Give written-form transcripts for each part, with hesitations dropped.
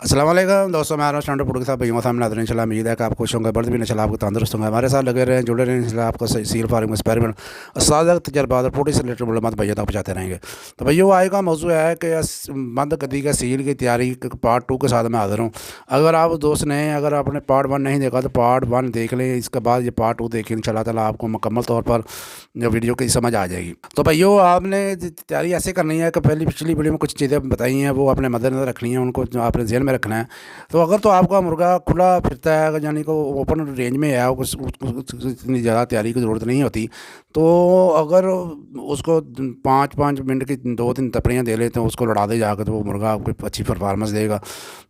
अस्सलाम वालेकुम दोस्तों, मैं स्टैंड फूड के साथ भाइयों सामने हाजिर हूं। इंशाल्लाह उम्मीद है कि आप खुश होंगे, बर्द भी इंशाल्लाह आपको तंदुरुस्त होंगे। हमारे साथ लगे रहें, जुड़े रहें। इंशाल्लाह आपको सील फार्मिंग एक्सपेरिमेंट सादा तजर्बात और फूड से रिलेटेड मालूमात भैया तक पहुँचाते रहेंगे। तो भैया आज का मौजू है कि बंद गद्दी का सील की तैयारी पार्ट 2 के साथ मैं हाजिर हूँ। अगर आप दोस्त ने अगर आपने पार्ट 1 नहीं देखा तो पार्ट 1 देख लें, इसके बाद ये पार्ट 2 देखें। इंशाल्लाह ताला आपको मुकम्मल तौर पर वीडियो की समझ आ जाएगी। तो भैया आपने तैयारी ऐसे करनी है कि पहली पिछली वीडियो में कुछ चीज़ें बताई हैं, वो आपने मद्देनजर रखनी है, उनको जो आपने जहन में रखना है। तो अगर तो आपका मुर्गा खुला फिरता है, अगर यानी कि ओपन रेंज में है, इतनी ज़्यादा तैयारी की ज़रूरत नहीं होती। तो अगर उसको 5-5 मिनट की 2-3 तपड़ियाँ दे लेते हैं, उसको लड़ा दे जाकर, तो वो मुर्गा आपको अच्छी परफॉर्मेंस देगा।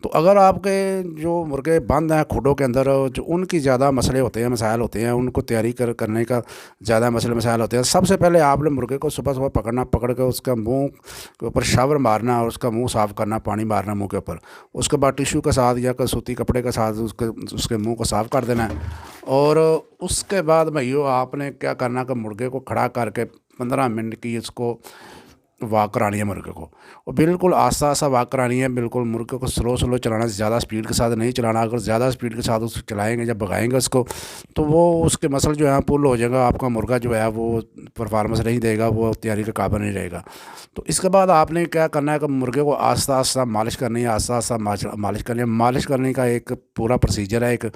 तो अगर आपके जो मुर्गे बंद हैं खुडों के अंदर, जो उनकी ज़्यादा मसले होते हैं, मसाइल होते हैं, उनको तैयारी करने का ज़्यादा मसले मसाइल होते हैं। सबसे पहले आपने मुर्गे को सुबह सुबह पकड़ के उसका मुँह के ऊपर शावर मारना और उसका मुँह साफ़ करना, पानी मारना मुँह के ऊपर। उसके बाद टिश्यू के साथ या सूती कपड़े के साथ उसके मुंह को साफ़ कर देना है। और उसके बाद भैया आपने क्या करना कि मुर्गे को खड़ा करके 15 मिनट की उसको वॉक करानी है मुर्गे को, और बिल्कुल आस्ता आस्ता वॉक करानी है। बिल्कुल मुर्गे को स्लो स्लो चलाना, ज़्यादा स्पीड के साथ नहीं चलाना। अगर ज़्यादा स्पीड के साथ उसको चलाएँगे, जब भगाएंगे उसको, तो वो उसके मसल जो है पुल हो जाएगा। आपका मुर्गा जो है वो परफॉर्मेंस नहीं देगा, वो तैयारी के काबिल नहीं रहेगा। तो इसके बाद आपने क्या करना है कि मुर्गे को आस्ता आस्ता मालिश करनी है, आस्ता आस्ता मालिश करनी है। मालिश करने का एक पूरा प्रोसीजर है, एक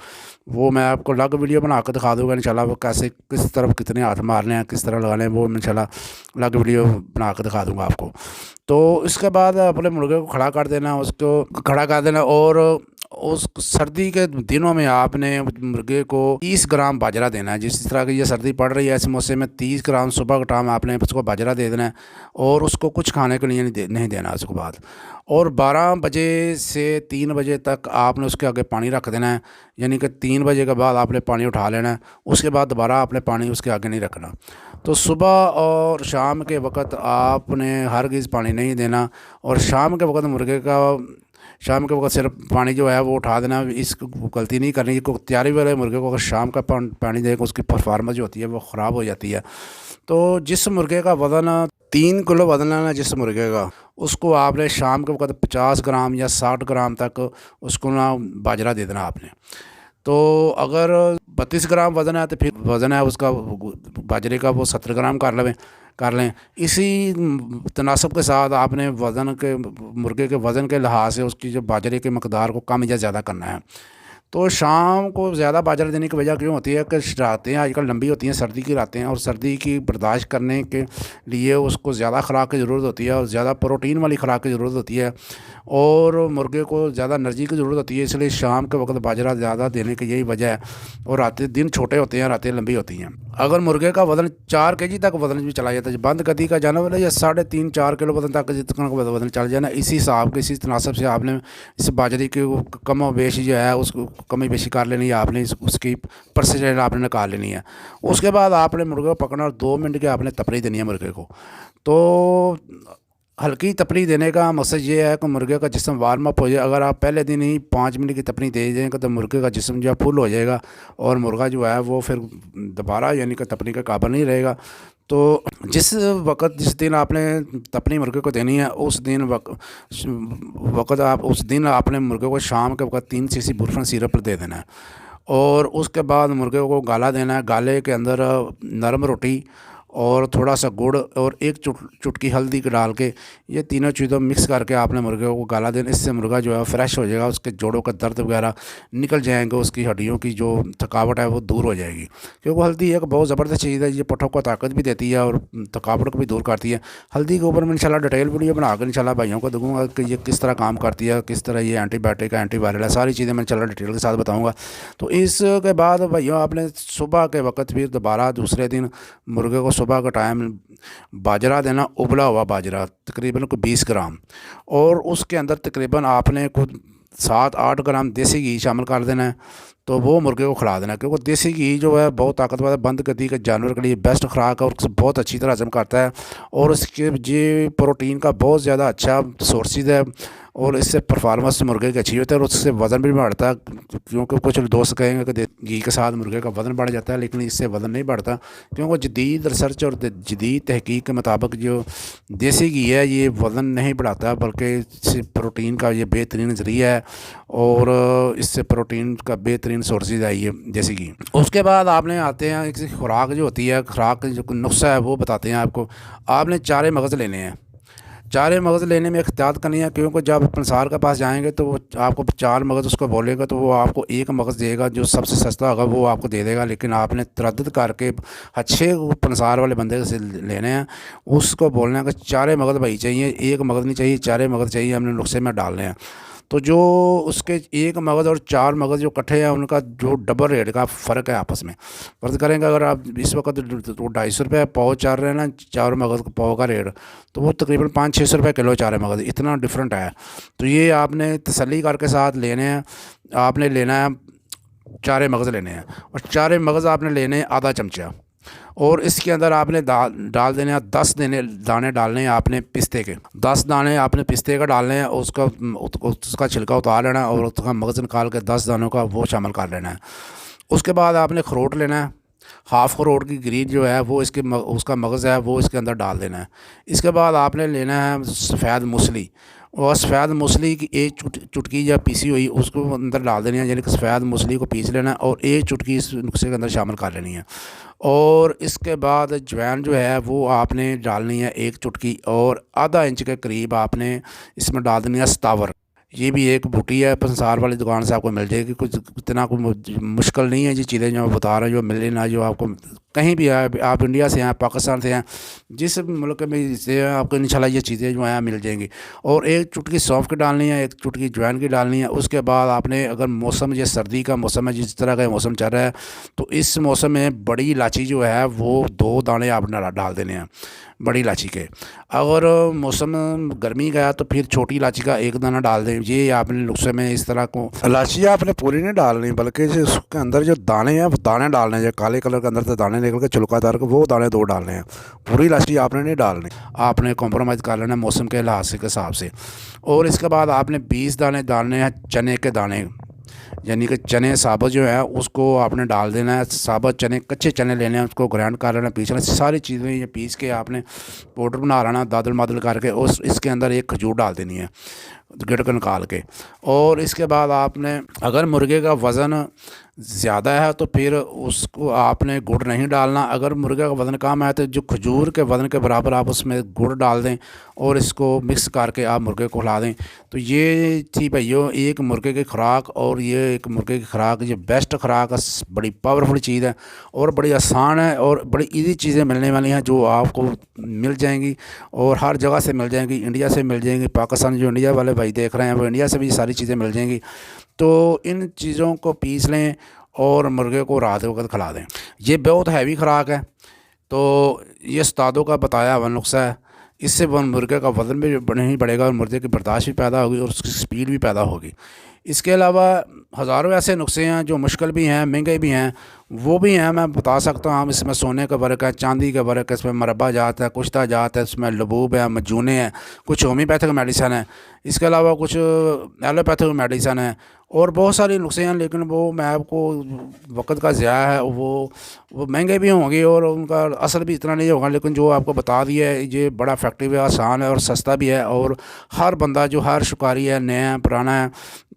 वो मैं आपको अलग वीडियो बना कर दिखा दूँगा इंशाल्लाह। वो कैसे किस तरफ कितने हाथ मारने हैं, किस तरह लगाने हैं, वो इंशाल्लाह अलग वीडियो बना कर दिखा दूँगा आपको। तो इसके बाद अपने मुर्गे को खड़ा कर देना, उसको खड़ा कर देना। और उस सर्दी के दिनों में आपने मुर्गे को 30 ग्राम बाजरा देना है। जिस तरह की ये सर्दी पड़ रही है, इस मौसम में 30 ग्राम सुबह का टाइम आपने उसको बाजरा दे देना है। और उसको कुछ खाने के लिए नहीं देना उसके बाद। और 12 बजे से 3 बजे तक आपने उसके आगे पानी रख देना है, यानी कि 3 बजे के बाद आपने पानी उठा लेना है। उसके बाद दोबारा आपने पानी उसके आगे नहीं रखना। तो सुबह और शाम के वक्त आपने हरगिज़ पानी नहीं देना। और शाम के वक्त मुर्गे का शाम के वक्त सिर्फ पानी जो है वो उठा देना। इस गलती नहीं करनी को तैयारी वाले मुर्गे को अगर शाम का पानी देगा, उसकी परफॉर्मेंस जो होती है वो ख़राब हो जाती है। तो जिस मुर्गे का वज़न 3 किलो वज़न है ना, जिस मुर्गे का, उसको आपने शाम के वक्त 50 ग्राम या 60 ग्राम तक उसको ना बाजरा दे देना आपने। तो अगर 32 ग्राम वज़न है तो फिर वज़न है उसका बाजरे का वो 70 ग्राम कर लें। इसी तनासब के साथ आपने वज़न के मुर्गे के वज़न के लिहाज से उसकी जो बाजरे के मकदार को कम या ज़्यादा करना है। तो शाम को ज़्यादा बाजरा देने की वजह क्यों होती है कि रातें आजकल लंबी होती हैं, सर्दी की रातें हैं, और सर्दी की बर्दाश्त करने के लिए उसको ज़्यादा खुराक की ज़रूरत होती है, और ज़्यादा प्रोटीन वाली खुराक की ज़रूरत होती है, और मुर्गे को ज़्यादा एनर्जी की ज़रूरत होती है। इसलिए शाम के वक्त बाजरा ज़्यादा देने की यही वजह है। और रातें दिन छोटे होते हैं, रातें लंबी होती हैं। अगर मुर्गे का वज़न 4 केजी तक वज़न भी चला जाता है, बंद गद्दी का जानवर है, या 3.5-4 किलो वज़न तक जितना वज़न चल जाना, इसी हिसाब के इसी तनासब से आपने इस बाजरे की कम बेशी जो है उसको कमी बेशी कर लेनी है। आपने उसकी परसेंटेज आपने निकाल लेनी है। उसके बाद आपने मुर्गे को पकड़ना और 2 मिनट की आपने तपड़ी देनी है मुर्गे को। तो हल्की तपड़ी देने का मकसद ये है कि मुर्गे का जिस्म वार्म अप हो जाए। अगर आप पहले दिन ही 5 मिनट की तपड़ी दे देंगे तो मुर्गे का जिस्म जो है फुल हो जाएगा, और मुर्गा जो है वो फिर दोबारा यानी कि तपड़ी का काबिल नहीं रहेगा। तो जिस दिन आपने तपनी मुर्गे को देनी है, उस दिन उस दिन आपने मुर्गे को शाम के वक्त 3 सीसी बुरफन सिरप दे देना है। और उसके बाद मुर्गे को गाला देना है। गाले के अंदर नरम रोटी और थोड़ा सा गुड़ और एक चुटकी हल्दी के डाल के, ये तीनों चीज़ों मिक्स करके आपने मुर्गे को गाला देना। इससे मुर्गा जो है फ्रेश हो जाएगा, उसके जोड़ों का दर्द वगैरह निकल जाएंगे, उसकी हड्डियों की जो थकावट है वो दूर हो जाएगी। क्योंकि हल्दी एक बहुत ज़बरदस्त चीज़ है, ये पट्ठों को ताकत भी देती है और थकावट को भी दूर करती है। हल्दी के ऊपर मैं इंशाल्लाह डिटेल वीडियो बना कर इंशाल्लाह भाइयों को दूँगा कि ये किस तरह काम करती है, किस तरह ये एंटीबायोटिक है, एंटीवायरल है, सारी चीज़ें मैं इंशाल्लाह डिटेल के साथ बताऊँगा। तो इसके बाद भाइयों आपने सुबह के वक्त फिर दोबारा दूसरे दिन मुर्गे को सुबह का टाइम बाजरा देना, उबला हुआ बाजरा तकरीबन को 20 ग्राम, और उसके अंदर तकरीबन आपने कुछ 7-8 ग्राम देसी घी शामिल कर देना है। तो वो मुर्गे को खिला देना, क्योंकि देसी घी जो है बहुत ताकतवर है, बंद गद्दी के जानवर के लिए बेस्ट खुराक है, और बहुत अच्छी तरह हजम करता है, और उसके ये प्रोटीन का बहुत ज़्यादा अच्छा सोर्सेज है। और इससे परफॉर्मेंस मुर्गे की अच्छी होती है और उससे वज़न भी बढ़ता है। क्योंकि कुछ दोस्त कहेंगे कि घी के साथ मुर्गे का वज़न बढ़ जाता है, लेकिन इससे वज़न नहीं बढ़ता, क्योंकि जदीद रिसर्च और जदीद तहकीक के मुताबिक जो देसी घी है ये वज़न नहीं बढ़ाता, बल्कि इससे प्रोटीन का ये बेहतरीन ज़रिया है और इससे प्रोटीन का बेहतरीन सोर्सेज है ये देसी घी। उसके बाद आपने आते हैं एक खुराक जो होती है, खुराक जो नुस्खा है वो बताते हैं आपको। आपने चारे मगज़ लेने हैं। चारे मगज़ लेने में एहतियात करनी है, क्योंकि जब पंसार के पास जाएंगे तो वो आपको 4 मगज़ उसको बोलेगा तो वो आपको एक मगज़ देगा, जो सबसे सस्ता होगा वो आपको दे देगा। लेकिन आपने तरद्दुद करके अच्छे पंसार वाले बंदे से लेने हैं, उसको बोलना है कि चारे मगज़ भाई चाहिए, एक मगज़ नहीं चाहिए, चारे मगज़ चाहिए, हमने नुस्खे में डालने हैं। तो जो उसके एक मगज़ और 4 मगज़ जो इकट्ठे हैं उनका जो डबल रेट का फ़र्क है आपस में। फ़र्ज़ करेंगे अगर आप इस वक्त तो 250 पाव चल रहे हैं ना 4 मगज़ पाव का रेट, तो वो तकरीबन 500-600 रुपये किलो 4 मगज़, इतना डिफरेंट है। तो ये आपने तसल्ली करके साथ लेने हैं। आपने लेना है 4 मगज़ लेने हैं और 4 मगज़ आपने लेने हैं आधा चमचा, और इसके अंदर आपने डाल देने हैं 10 दाने डालने हैं आपने पिस्ते के, 10 दाने आपने पिस्ते का डालने हैं। उसका छिलका उतार लेना है और उसका मगज़ निकाल के 10 दानों का वो शामिल कर लेना है। उसके बाद आपने अखरोट लेना है, हाफ़ अखरोट की गिरी जो है वो उसका मगज़ है वो इसके अंदर डाल देना है। इसके बाद आपने लेना है सफ़ेद मूसली, और सफ़ेद मूसली की एक चुटकी या पीसी हुई उसको अंदर डाल देनी है, यानी कि सफ़ेद मूसली को पीस लेना है और एक चुटकी इस नुस्खे के अंदर शामिल कर लेनी है। और इसके बाद अजवाइन जो है वो आपने डालनी है 1 चुटकी, और आधा इंच के करीब आपने इसमें डाल देनी है सतावर। ये भी एक बूटी है, पंसार वाली दुकान से आपको मिल जाएगी, कुछ इतना कोई मुश्किल नहीं है। ये चीज़ें जो मैं बता रहा हूँ जो मिले ना, जो आपको कहीं भी है, आप इंडिया से हैं, पाकिस्तान से हैं, जिस मुल्क में से आपको इंशाल्लाह ये चीज़ें जो हैं मिल जाएंगी। और 1 चुटकी सौंफ की डालनी है, 1 चुटकी अजवाइन की डालनी है। उसके बाद आपने अगर मौसम ये सर्दी का मौसम है, जिस तरह का मौसम चल रहा है, तो इस मौसम में बड़ी इलायची जो है वो 2 दाने आपने डाल देने हैं बड़ी इलायची के। अगर मौसम गर्मी का है तो फिर छोटी इलायची का 1 दाना डाल दें। ये आपने नुस्खे में इस तरह को इलायची आपने पूरी नहीं डालनी, बल्कि जो उसके अंदर जो दाने हैं वो दाने डालने हैं, जो काले कलर के अंदर से दाने निकल के चुलकादार के वो दाने 2 डालने हैं। पूरी इलायची आपने नहीं डालनी, आपने कॉम्प्रोमाइज़ कर लेना मौसम के लिहाज के हिसाब से। और इसके बाद आपने 20 दाने डालने हैं चने के दाने, यानी कि चने साबुत जो है उसको आपने डाल देना है। साबुत चने, कच्चे चने लेने हैं, उसको ग्राइंड कर लेना, पीस लेना, सारी चीज़ें ये पीस के आपने पाउडर बना लेना दादल मादल करके। उस इसके अंदर एक खजूर डाल देनी है गिड़क निकाल के। और इसके बाद आपने अगर मुर्गे का वज़न ज़्यादा है तो फिर उसको आपने गुड़ नहीं डालना। अगर मुर्गे का वज़न कम है तो जो खजूर के वज़न के बराबर आप उसमें गुड़ डाल दें और इसको मिक्स करके आप मुर्गे को खिला दें। तो ये थी भैया एक मुर्गे की खुराक, और ये एक मुर्गे की खुराक ये बेस्ट खुराक है, बड़ी पावरफुल चीज़ है और बड़ी आसान है और बड़ी ईजी चीज़ें मिलने वाली हैं जो आपको मिल जाएंगी और हर जगह से मिल जाएंगी। इंडिया से मिल जाएंगी, पाकिस्तान जो इंडिया वाले भाई देख रहे हैं वो इंडिया से भी सारी चीज़ें मिल जाएंगी। तो इन चीज़ों को पीस लें और मुर्गे को रात वक्त खिला दें। ये बहुत हैवी खुराक है, तो ये उस्तादों का बताया हुआ नुस्खा है। इससे मुर्गे का वज़न भी नहीं बढ़ेगा और मुर्गे की बर्दाश्त भी पैदा होगी और उसकी स्पीड भी पैदा होगी। इसके अलावा हज़ारों ऐसे नुस्खे हैं जो मुश्किल भी हैं, महंगे भी हैं, वो भी हैं, मैं बता सकता हूँ। इसमें सोने का फ़र्क है, चांदी का फ़र्क है, इसमें मरबा जात है, कुश्ता जात है, इसमें लबूब है, मजूने हैं, कुछ होम्योपैथिक मेडिसन है, इसके अलावा कुछ एलोपैथिक मेडिसन है और बहुत सारे नुस्खे हैं। लेकिन वो मैं आपको वक्त का ज़िया है, वो महंगे भी होंगे और उनका असर भी इतना नहीं होगा। लेकिन जो आपको बता दिया है ये बड़ा इफेक्टिव है, आसान है और सस्ता भी है। और हर बंदा जो हर शिकारी है, नया है, पुराना है,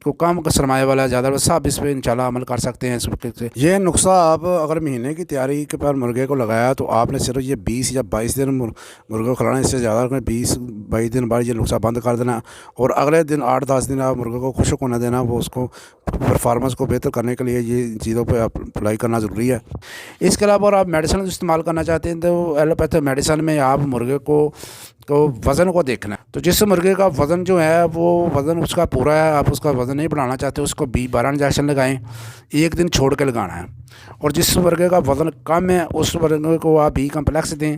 को कम सरमाए वाला है, ज़्यादा, सब इस पर इंशाल्लाह अमल कर सकते हैं। से ये नुस्खा आप अगर महीने की तैयारी के पर मुर्गे को लगाया तो आपने सिर्फ ये 20 या 22 दिन मुर्गे को खिलाना, इससे ज़्यादा 20-22 दिन बाद ये नुस्खा बंद कर देना और अगले दिन 8-10 दिन आप मुर्गे को खुश्क होने देना। वो उसको परफॉर्मेंस को बेहतर करने के लिए ये चीज़ों पर अप्लाई करना ज़रूरी है। इसके अलावा और आप मेडिसिन इस्तेमाल करना चाहते हैं तो एलोपैथिक मेडिसिन में आप मुर्गे को वज़न को देखना है। तो जिस मुर्गे का वज़न जो है वो वज़न उसका पूरा है, आप उसका वज़न नहीं बढ़ाना चाहते, उसको 12 इंजेक्शन लगाएं, 1 दिन छोड़ के लगाना है। और जिस मुर्गे का वज़न कम है उस मुर्गे को आप बी कम्प्लेक्स दें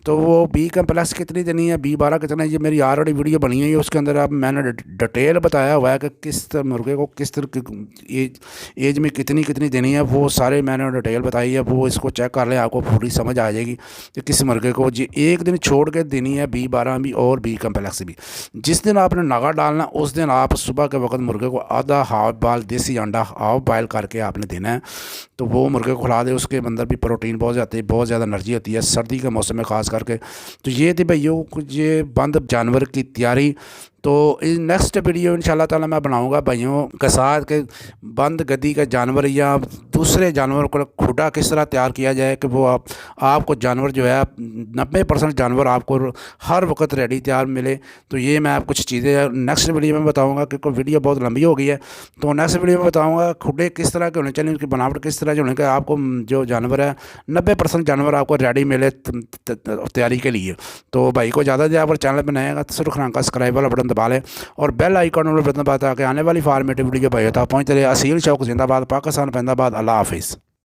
तो वो बी कम्प्लेक्स कितनी देनी है, B12 कितना है, ये मेरी ऑलरेडी वीडियो बनी है। उसके अंदर आप मैंने डिटेल बताया हुआ है कि किस मुर्गे को किस तरह एज में कितनी कितनी देनी है, वो सारे मैंने डिटेल बताई है। वो इसको चेक कर लें, आपको पूरी समझ आ जाएगी कि किस मुर्गे को जी एक दिन छोड़ के देनी है B12 भी और बी कम्प्लेक्स भी। जिस दिन आपने नागा डालना उस दिन आप सुबह के वक्त मुर्गे को आधा हाफ बॉयल देसी अंडा हाफ बॉयल करके आपने देना है। तो वो मुर्गे को खिला दे, उसके अंदर भी प्रोटीन बहुत जाती है, बहुत ज़्यादा एनर्जी होती है सर्दी के मौसम में ख़ास करके। तो ये थी भाइयों ये बंद जानवर की तैयारी। तो इस नेक्स्ट वीडियो इंशाल्लाह ताला मैं बनाऊंगा भाइयों के साथ के बंद गद्दी का जानवर या दूसरे जानवर को खुडा किस तरह तैयार किया जाए कि वो आपको जानवर जो है 90% जानवर आपको हर वक्त रेडी तैयार मिले। तो ये मैं आप कुछ चीज़ें नेक्स्ट वीडियो में बताऊंगा, क्योंकि वीडियो बहुत लंबी हो गई है। तो नेक्स्ट वीडियो में बताऊँगा खुडे किस तरह के होने चाहिए, उनकी बनावट किस तरह जो होने का, आपको जो जानवर है 90% जानवर आपको रेडी मिले तैयारी के लिए। तो भाई को ज़्यादा से ज़्यादा चैनल बनाएगा तो सुरखना का सब्सक्राइब वाला बटन दबा लें और बेल आइकॉन वाला बटन दबा ताकि आने वाली फॉर्मेटिव वीडियो भाई तक पहुँचते रहे। असील शौक जिंदाबाद, पाकिस्तान जिंदाबाद, अल्लाह हाफिज़।